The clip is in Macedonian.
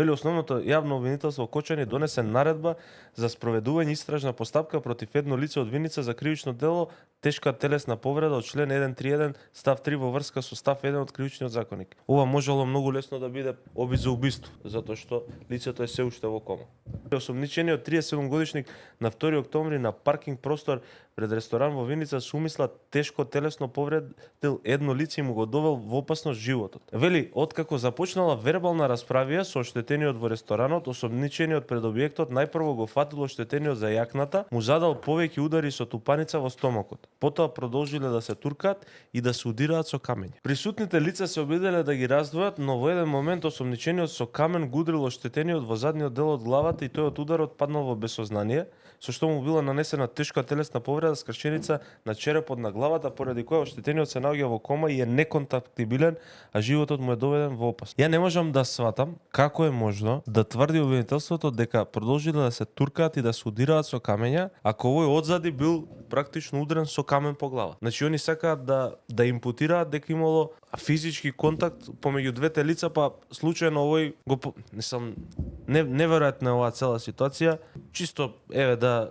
Вели основното јавно обвинителство Кочани донесе наредба за спроведување истражна постапка против едно лице од Виница за кривично дело тешка телесна повреда од член 131 став 3 во врска со став 1 од кривичниот законник. Ова можело многу лесно да биде обид за убиство, затоа што лицето е се уште во кома. Осомничениот 37 годишник на 2 октомври на паркинг простор пред ресторан во Виница се умисла тешко телесно повредил едно лице и му го довел во опасност животот. Вели, откако започнала вербална расправија со оштетениот во ресторанот, осомничениот пред објектот најпрво го фатил оштетениот за јакната, му задал повеќе удари со тупаница во стомакот. Потоа продолжиле да се туркаат и да се удираат со камења. Присутните лица се обиделе да ги раздвојат, но во еден момент осомничениот со камен го удрил оштетениот во задниот дел од главата и тој од ударот паднал во безсознание, со што му била нанесена тешка телесна повреда с кршеница на черепот на главата, поради која оштетениот се наоѓа во кома и е неконтактибилен, а животот му е доведен во опасност. Ја не можам да сватам како е можно да тврди обвинителството дека продолжиле да се туркаат и да се удираат со камења, ако овој одзади бил практично удрен со камен по глава. Значи они сакаат да импутираат дека имало физички контакт помеѓу двете лица, па случајно овој го неверојатна оваа цела ситуација. Чисто еве да